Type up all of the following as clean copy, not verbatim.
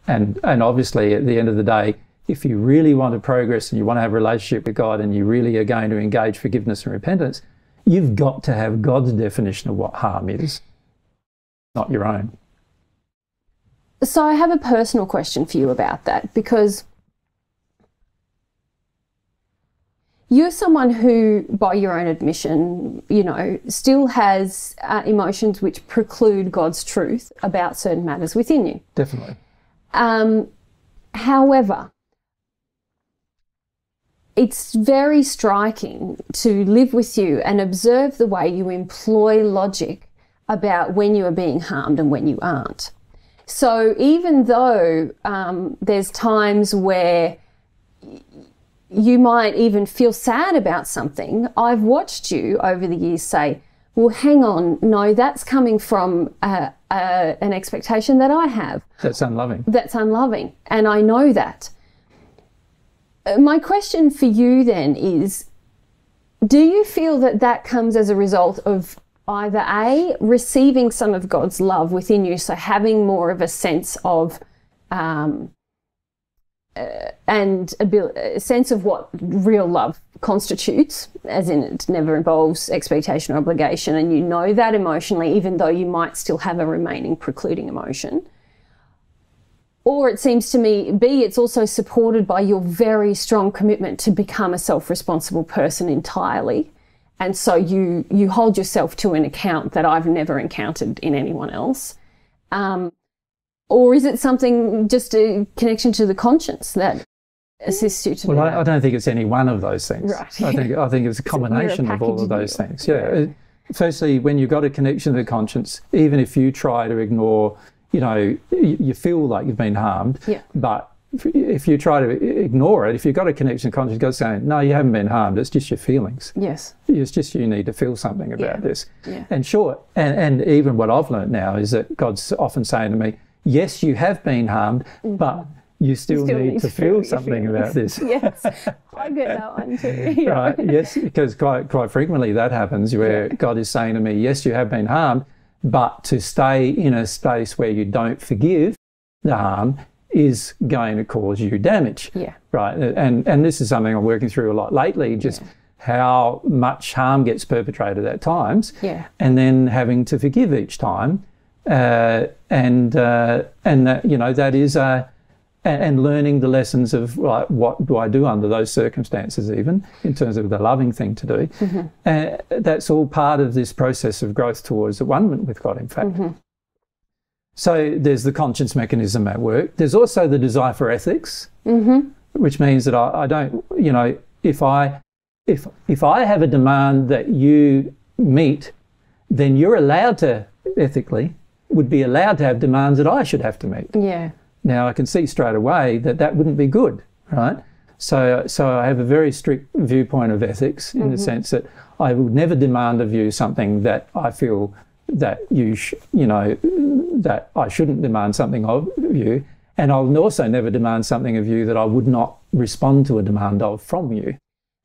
And obviously at the end of the day, if you really want to progress and you want to have a relationship with God and you really are going to engage forgiveness and repentance, you've got to have God's definition of what harm is, not your own. So I have a personal question for you about that, because you're someone who, by your own admission, you know, still has emotions which preclude God's truth about certain matters within you. Definitely. However, it's very striking to live with you and observe the way you employ logic about when you are being harmed and when you aren't. So even though there's times where you might even feel sad about something, I've watched you over the years say, well, hang on, no, that's coming from an expectation that I have. That's unloving. That's unloving, and I know that. My question for you then is, do you feel that that comes as a result of either A, receiving some of God's love within you, so having more of a sense of a sense of what real love constitutes, as in it never involves expectation or obligation, and you know that emotionally, even though you might still have a remaining precluding emotion? Or it seems to me, B, it's also supported by your very strong commitment to become a self-responsible person entirely. And so you hold yourself to an account that I've never encountered in anyone else. Or is it something, just a connection to the conscience that assists you to do that? I don't think it's any one of those things. Right. I think it's a combination of all of those things. Yeah. Firstly, when you've got a connection to the conscience, even if you try to ignore, you know, you feel like you've been harmed, but if you try to ignore it, if you've got a connection to conscience, God's saying, no, you haven't been harmed, it's just your feelings. Yes. It's just you need to feel something about this. Yeah. And sure, and even what I've learned now is that God's often saying to me, yes, you have been harmed, but you still need to feel something about this. Yes, I get that one too. Yeah. Right, yes, because quite frequently that happens where God is saying to me, yes, you have been harmed, but to stay in a space where you don't forgive the harm is going to cause you damage. Yeah. Right. And this is something I'm working through a lot lately, just how much harm gets perpetrated at times. Yeah. And then having to forgive each time. And that, you know, that is and learning the lessons of, like, what do I do under those circumstances, even in terms of the loving thing to do. Mm-hmm. That's all part of this process of growth towards the one with God, in fact. Mm-hmm. So there's the conscience mechanism at work. There's also the desire for ethics, which means that I don't, you know, if I have a demand that you meet, then you're allowed to, ethically, would be allowed to have demands that I should have to meet. Yeah. Now I can see straight away that that wouldn't be good, right? So I have a very strict viewpoint of ethics in the sense that I would never demand of you something that I feel that that I shouldn't demand something of you, and I'll also never demand something of you that I would not respond to a demand of from you.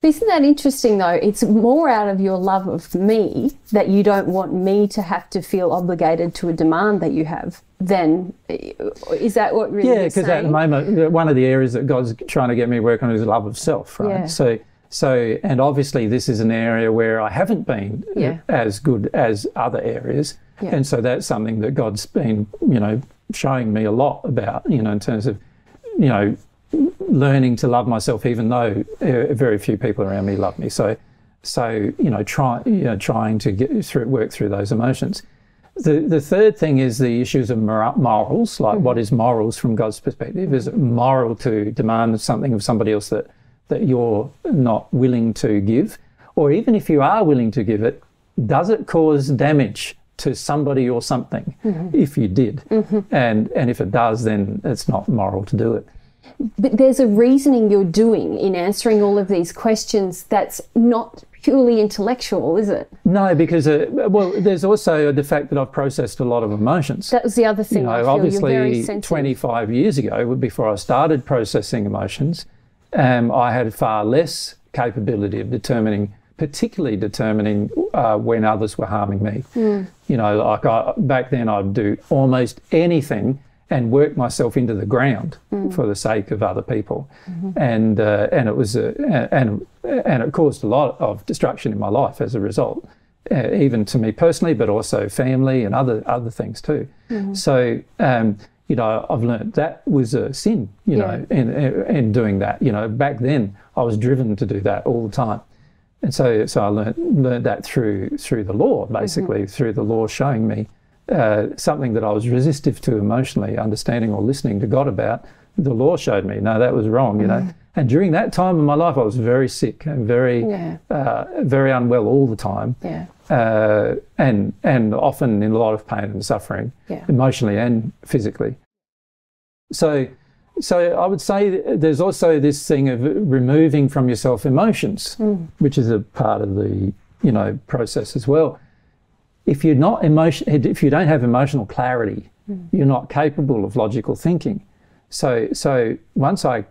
Isn't that interesting though? It's more out of your love of me that you don't want me to have to feel obligated to a demand that you have. Then is that what really? Yeah, because at the moment, one of the areas that God's trying to get me to work on is love of self, right? Yeah. So, and obviously this is an area where I haven't been as good as other areas. Yeah. And so that's something that God's been, you know, showing me a lot about, you know, in terms of, you know, learning to love myself, even though very few people around me love me. So you know, trying to work through those emotions. The third thing is the issues of morals, like what is morals from God's perspective? Is it moral to demand something of somebody else that you're not willing to give? Or even if you are willing to give it, does it cause damage to somebody or something if you did? And if it does, then it's not moral to do it. But there's a reasoning you're doing in answering all of these questions that's not purely intellectual, is it? No, because, well, there's also the fact that I've processed a lot of emotions. That was the other thing. You know, I feel obviously, you're very sensitive. 25 years ago, before I started processing emotions, I had far less capability of particularly determining when others were harming me. You know, like back then I'd do almost anything, and work myself into the ground for the sake of other people, and it was and it caused a lot of destruction in my life as a result, even to me personally, but also family and other things too. So you know, I've learned that was a sin, you know, in doing that. You know, back then I was driven to do that all the time. And so I learned that through the law, basically, through the law showing me something that I was resistive to emotionally, understanding or listening to God about. The law showed me, no, that was wrong, you know. And during that time in my life, I was very sick and very unwell all the time, and often in a lot of pain and suffering, emotionally and physically. So I would say there's also this thing of removing from yourself emotions, which is a part of the, you know, process as well. If you don't have emotional clarity, you're not capable of logical thinking. So once I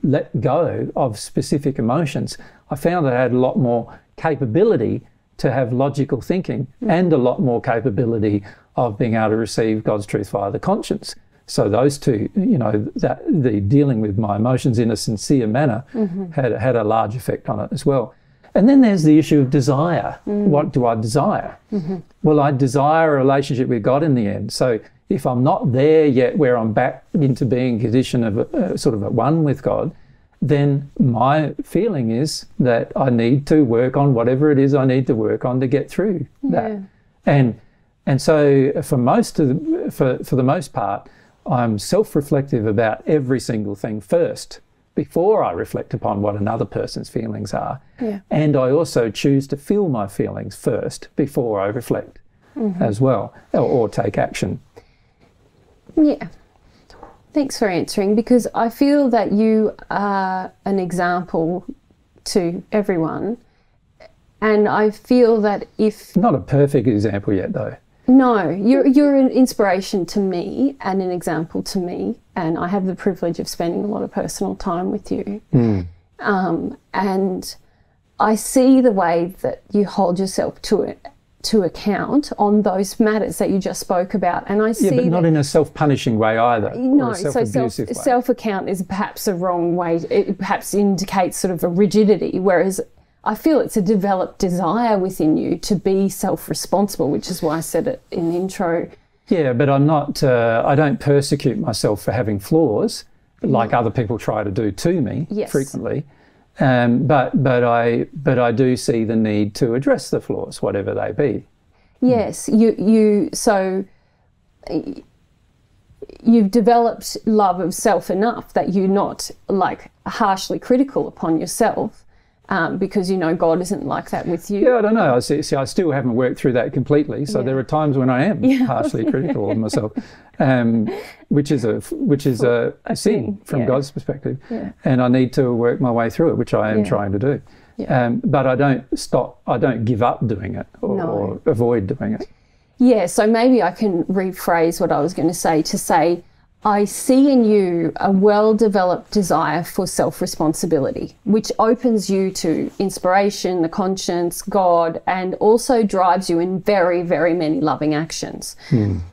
let go of specific emotions, I found that I had a lot more capability to have logical thinking and a lot more capability of being able to receive God's truth via the conscience. So those two, you know, that the dealing with my emotions in a sincere manner had a large effect on it as well. And then there's the issue of desire. What do I desire? Well, I desire a relationship with God in the end. So if I'm not there yet where I'm back into being a condition of sort of at one with God, then my feeling is that I need to work on whatever it is I need to work on to get through that. And so for the most part, I'm self-reflective about every single thing first before I reflect upon what another person's feelings are. And I also choose to feel my feelings first before I reflect as well, or take action. Yeah. Thanks for answering, because I feel that you are an example to everyone. And I feel that if... Not a perfect example yet, though. No, you're an inspiration to me and an example to me, and I have the privilege of spending a lot of personal time with you. And I see the way that you hold yourself to account on those matters that you just spoke about, and I see but not in a self-punishing way either. No, or a self-abusive way. Self-account is perhaps a wrong way. It perhaps indicates sort of a rigidity, whereas I feel it's a developed desire within you to be self-responsible, which is why I said it in the intro. Yeah, but I'm not, I don't persecute myself for having flaws like other people try to do to me frequently. But I do see the need to address the flaws, whatever they be. Yes, so you've developed love of self enough that you're not like harshly critical upon yourself. Because you know God isn't like that with you. Yeah, I don't know. I still haven't worked through that completely. So there are times when I am harshly critical of myself, which is a sin from God's perspective, and I need to work my way through it, which I am trying to do. But I don't give up doing it or avoid doing it. Yeah. So maybe I can rephrase what I was going to say. I see in you a well-developed desire for self-responsibility, which opens you to inspiration, the conscience, God, and also drives you in very, very many loving actions.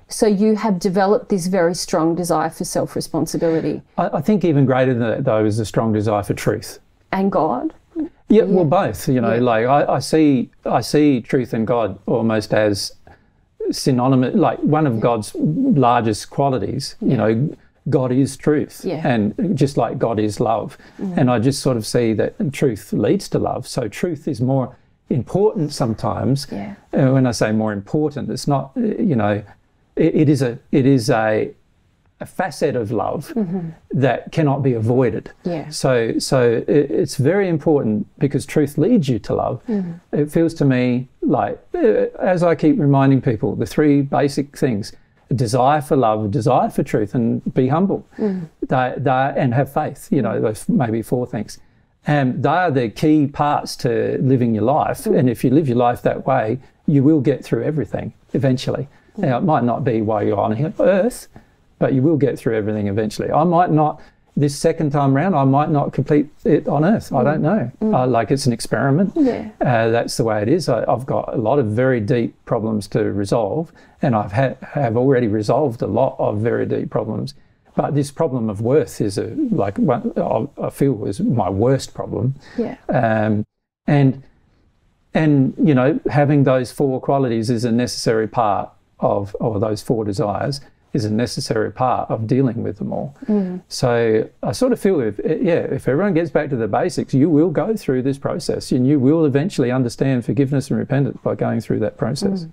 So you have developed this very strong desire for self-responsibility. I think even greater than that, though, is a strong desire for truth. And God? Yeah, well, both. You know, like I see truth and God almost as synonymous, like one of God's largest qualities. You know, God is truth, and just like God is love. And I just sort of see that truth leads to love. So truth is more important sometimes. When I say more important, it's not, you know, it is a facet of love that cannot be avoided. So it's very important because truth leads you to love. It feels to me like, as I keep reminding people, the three basic things: a desire for love, a desire for truth, and be humble. And have faith. You know, those maybe four things. And they are the key parts to living your life. And if you live your life that way, you will get through everything eventually. Now, it might not be while you're on earth, but you will get through everything eventually. I might not this second time round, I might not complete it on Earth. I don't know. Like, it's an experiment. Yeah. That's the way it is. I've got a lot of very deep problems to resolve, and have already resolved a lot of very deep problems. But this problem of worth is I feel is my worst problem. Yeah. And you know, having those 4 qualities is a necessary part of, or those 4 desires is a necessary part of dealing with them all. So I sort of feel if everyone gets back to the basics, you will go through this process, and you will eventually understand forgiveness and repentance by going through that process.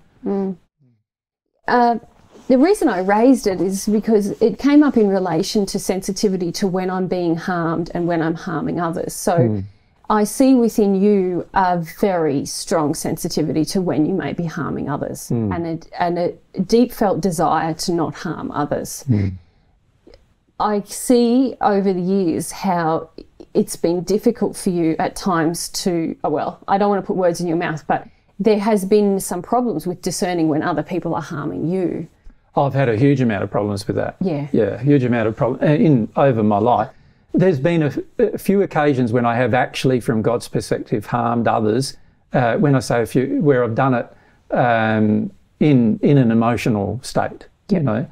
The reason I raised it is because it came up in relation to sensitivity to when I'm being harmed and when I'm harming others. So I see within you a very strong sensitivity to when you may be harming others, and a deep felt desire to not harm others. I see over the years how it's been difficult for you at times to, well, I don't want to put words in your mouth, but there has been some problems with discerning when other people are harming you. I've had a huge amount of problems with that. Yeah. Yeah, a huge amount of problems over my life. There's been a few occasions when I have actually, from God's perspective, harmed others. When I say a few, where I've done it in an emotional state, you know.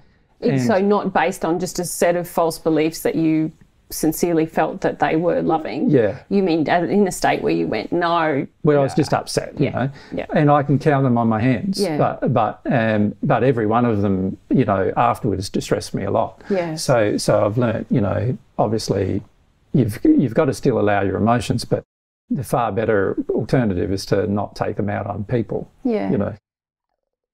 So not based on just a set of false beliefs that you sincerely felt that they were loving. Yeah. You mean in a state where you went, no. Where I was just upset, you know. Yeah. And I can count them on my hands. Yeah. But every one of them, you know, afterwards distressed me a lot. Yeah. So I've learnt, you know, obviously you've got to still allow your emotions, but the far better alternative is to not take them out on people. Yeah. You know.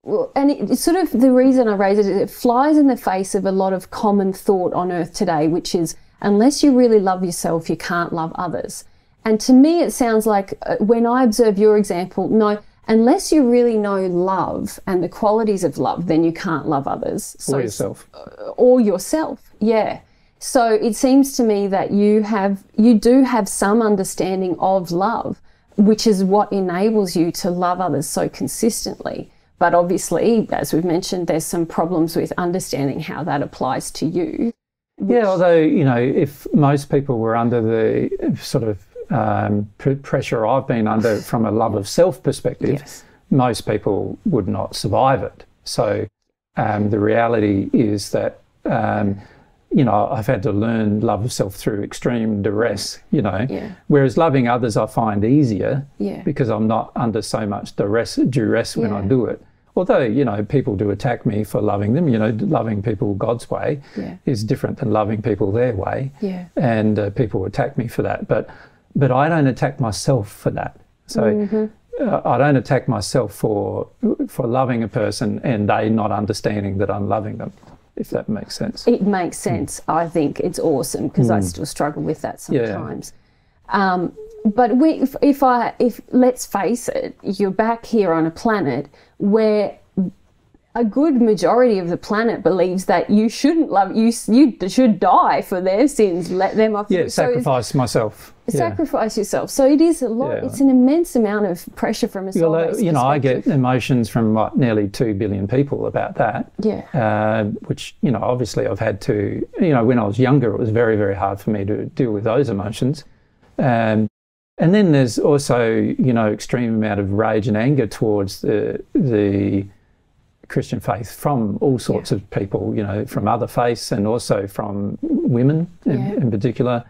Well, and it's sort of the reason I raise it is it flies in the face of a lot of common thought on earth today, which is, unless you really love yourself, you can't love others. And to me, it sounds like when I observe your example, no, unless you really know love and the qualities of love, then you can't love others. Or yourself. Or yourself, yeah. So it seems to me that you do have some understanding of love, which is what enables you to love others so consistently. But obviously, as we've mentioned, there's some problems with understanding how that applies to you. Yeah, although, you know, if most people were under the sort of pressure I've been under from a love of self perspective, most people would not survive it. So the reality is that, you know, I've had to learn love of self through extreme duress, you know, whereas loving others I find easier because I'm not under so much duress when I do it. Although, you know, people do attack me for loving them, you know, loving people God's way is different than loving people their way. Yeah. And people attack me for that. But I don't attack myself for that. So I don't attack myself for loving a person and they not understanding that I'm loving them, if that makes sense. It makes sense. I think it's awesome because I still struggle with that sometimes. But if let's face it, you're back here on a planet where a good majority of the planet believes that you shouldn't love, you should die for their sins, let them off. Yeah, sacrifice myself. Sacrifice yourself. So it is a lot, it's an immense amount of pressure from a soul-based perspective. You know, I get emotions from nearly 2 billion people about that. Yeah. Which, you know, obviously I've had to, you know, when I was younger, it was very, very hard for me to deal with those emotions. And then there's also, you know, extreme amount of rage and anger towards the Christian faith from all sorts of people, you know, from other faiths and also from women in particular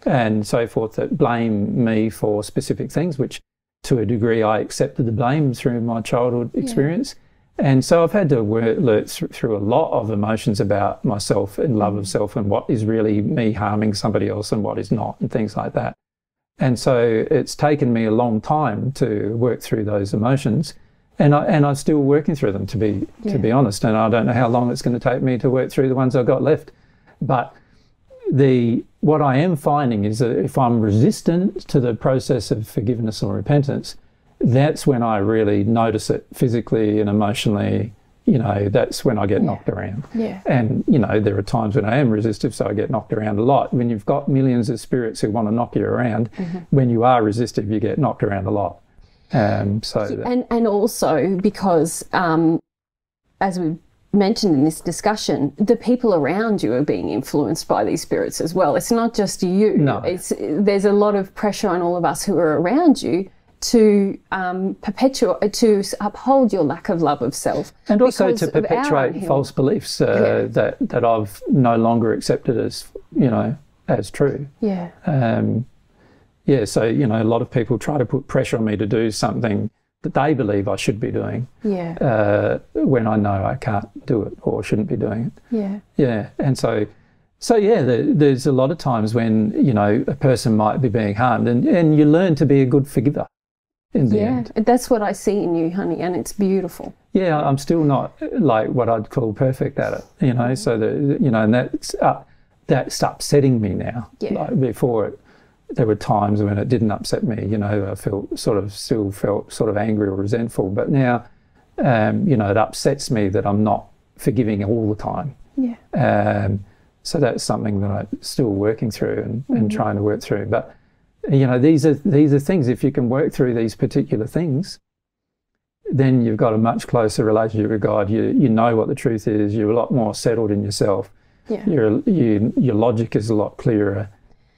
and so forth, that blame me for specific things, which to a degree I accepted the blame through my childhood experience. And so I've had to work through a lot of emotions about myself and love of self and what is really me harming somebody else and what is not and things like that. And so it's taken me a long time to work through those emotions, and I'm still working through them, to be honest. And I don't know how long it's going to take me to work through the ones I've got left. But what I am finding is that if I'm resistant to the process of forgiveness or repentance, that's when I really notice it physically and emotionally. You know, that's when I get knocked around. Yeah. And, you know, there are times when I am resistive, so I get knocked around a lot. When you've got millions of spirits who want to knock you around, when you are resistive, you get knocked around a lot. And also because, as we've mentioned in this discussion, the people around you are being influenced by these spirits as well. It's not just you. No. There's a lot of pressure on all of us who are around you to uphold your lack of love of self, and also to perpetuate false beliefs that I've no longer accepted as as true. Yeah. So a lot of people try to put pressure on me to do something that they believe I should be doing. Yeah. When I know I can't do it or shouldn't be doing it. Yeah. Yeah, and so there's a lot of times when a person might be being harmed, and you learn to be a good forgiver. In the end. That's what I see in you, honey, and it's beautiful. Yeah, I'm still not like what I'd call perfect at it, so and that's upsetting me now. Yeah. Like before, there were times when it didn't upset me. I still felt sort of angry or resentful, but now, it upsets me that I'm not forgiving all the time. Yeah. So that's something that I'm still working through and trying to work through, but. These are things, if you can work through these particular things, then you've got a much closer relationship with God. You know what the truth is. You're a lot more settled in yourself. Yeah. Your logic is a lot clearer,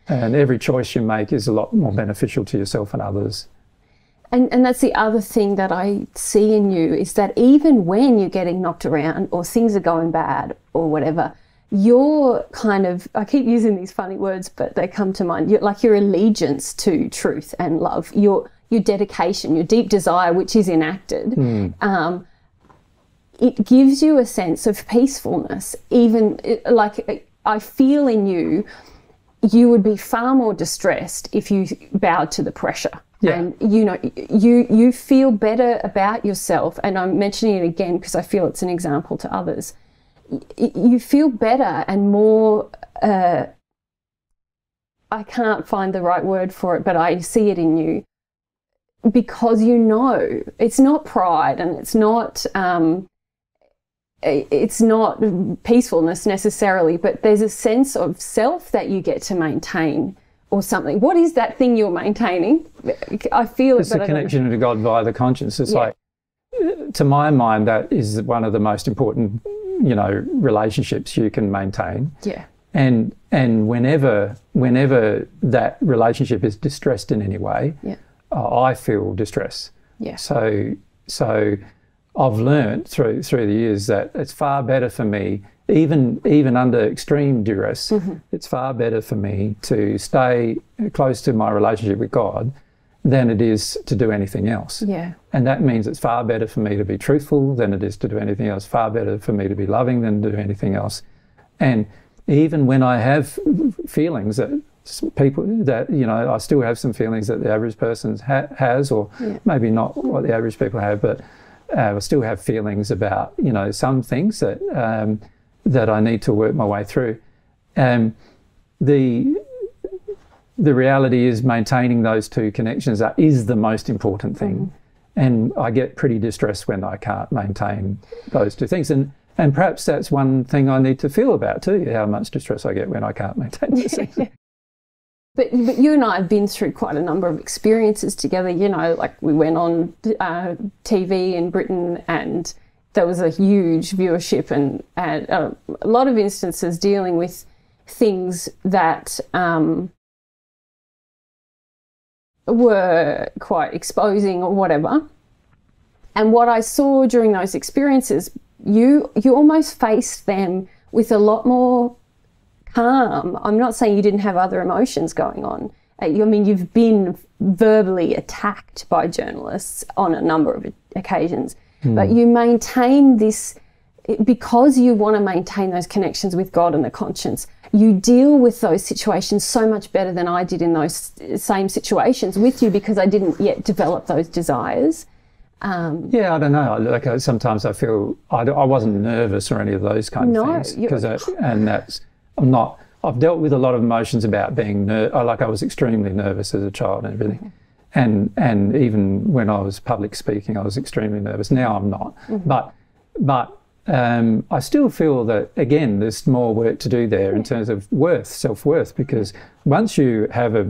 and every choice you make is a lot more beneficial to yourself and others. And that's the other thing that I see in you, is that even when you're getting knocked around or things are going bad or whatever, your kind of, I keep using these funny words, but they come to mind, your allegiance to truth and love, your dedication, your deep desire, which is enacted, it gives you a sense of peacefulness. Even like I feel in you, you would be far more distressed if you bowed to the pressure. Yeah. And you feel better about yourself, and I'm mentioning it again because I feel it's an example to others. You feel better and more, I can't find the right word for it, but I see it in you, because it's not pride, and it's not peacefulness necessarily, but there's a sense of self that you get to maintain or something. What is that thing you're maintaining? I feel it's a connection to God via the conscience. It's like, to my mind, that is one of the most important relationships you can maintain. Yeah. And whenever that relationship is distressed in any way, I feel distress. Yeah. So I've learned through the years that it's far better for me, even under extreme duress, it's far better for me to stay close to my relationship with God than it is to do anything else. Yeah. And that means it's far better for me to be truthful than it is to do anything else, far better for me to be loving than to do anything else. And even when I have feelings that people that, I still have some feelings that the average person has, or maybe not what the average people have, but I still have feelings about, some things that that I need to work my way through. The reality is maintaining those two connections is the most important thing. And I get pretty distressed when I can't maintain those two things. And perhaps that's one thing I need to feel about too, how much distress I get when I can't maintain those things. But you and I have been through quite a number of experiences together. Like we went on TV in Britain, and there was a huge viewership and a lot of instances dealing with things that were quite exposing or whatever. And what I saw during those experiences, you almost faced them with a lot more calm. I'm not saying you didn't have other emotions going on. You've been verbally attacked by journalists on a number of occasions, but you maintain this because you want to maintain those connections with God and the conscience. You deal with those situations so much better than I did in those same situations with you, because I didn't yet develop those desires. Yeah, I don't know. Like sometimes I feel I wasn't nervous or any of those kind of things, because I've dealt with a lot of emotions about being I was extremely nervous as a child and everything, and even when I was public speaking, I was extremely nervous. Now I'm not, but I still feel that, again, there's more work to do there in terms of self-worth, because once you have a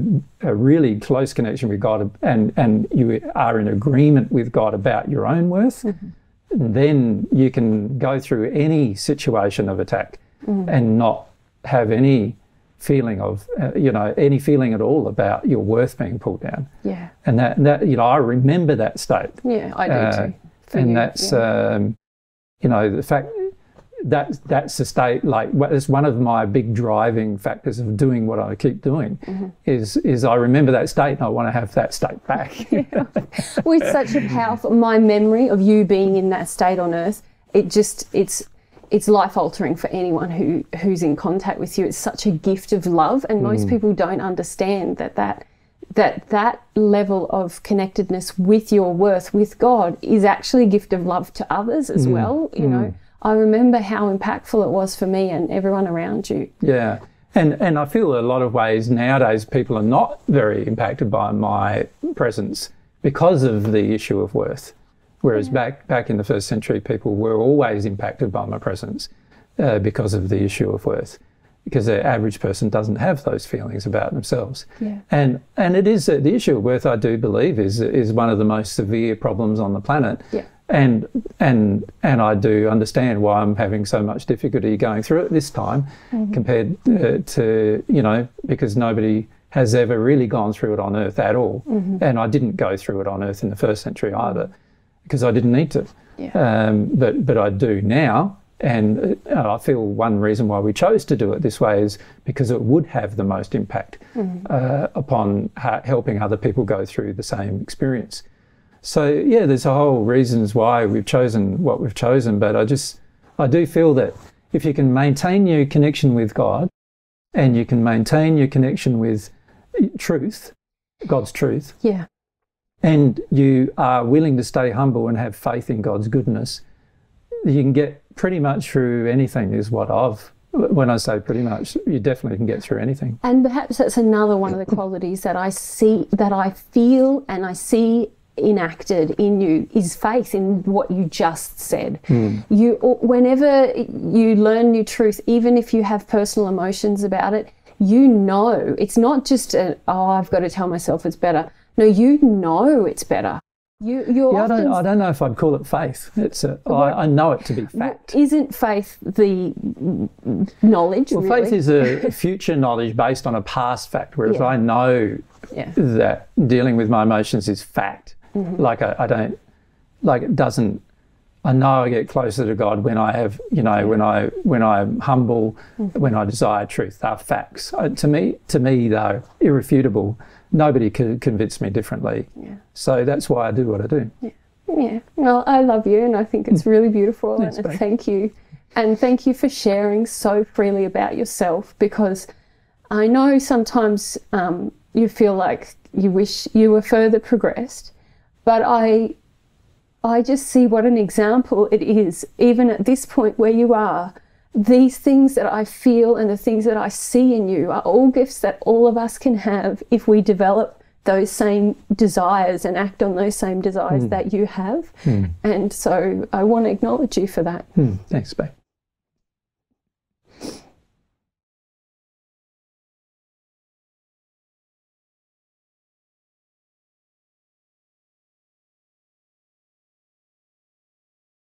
really close connection with God and you are in agreement with God about your own worth, then you can go through any situation of attack and not have any feeling of, any feeling at all about your worth being pulled down. Yeah. And that I remember that state. Yeah, I do too. And that's, the fact that's the state, it's one of my big driving factors of doing what I keep doing is I remember that state and I want to have that state back. Yeah. Well, it's such a powerful, my memory of you being in that state on earth, it's life altering for anyone who's in contact with you. It's such a gift of love, and most people don't understand that level of connectedness with your worth, with God, is actually a gift of love to others as well. I remember how impactful it was for me and everyone around you. Yeah. And I feel a lot of ways nowadays people are not very impacted by my presence because of the issue of worth. Whereas back in the first century, people were always impacted by my presence because of the issue of worth, because the average person doesn't have those feelings about themselves. Yeah. And it is the issue of worth, I do believe, is one of the most severe problems on the planet. Yeah. And I do understand why I'm having so much difficulty going through it this time compared to, because nobody has ever really gone through it on earth at all. And I didn't go through it on earth in the first century either, because I didn't need to. Yeah. But I do now. And I feel one reason why we chose to do it this way is because it would have the most impact upon helping other people go through the same experience. So, yeah, there's a whole reasons why we've chosen what we've chosen, but I do feel that if you can maintain your connection with God and you can maintain your connection with truth, God's truth, and you are willing to stay humble and have faith in God's goodness, you can get pretty much through anything is what when I say pretty much, you definitely can get through anything. And perhaps that's another one of the qualities that I see, that I feel and I see enacted in you, is faith in what you just said. Whenever you learn new truth, even if you have personal emotions about it, it's not just I've got to tell myself it's better. No, it's better. I don't know if I'd call it faith. I know it to be fact. Isn't faith the knowledge? Well, really? faith is a future knowledge based on a past fact, whereas I know that dealing with my emotions is fact. I know I get closer to God when I have, when I'm humble, when I desire truth. They're facts. To me, they're irrefutable. Nobody could convince me differently. Yeah. So that's why I do what I do. Yeah. Well, I love you, and I think it's really beautiful. Thanks, and thank you. And thank you for sharing so freely about yourself, because I know sometimes you feel like you wish you were further progressed, but I just see what an example it is, even at this point where you are. These things that I feel and the things that I see in you are all gifts that all of us can have if we develop those same desires and act on those same desires that you have. And so I want to acknowledge you for that. Thanks, babe.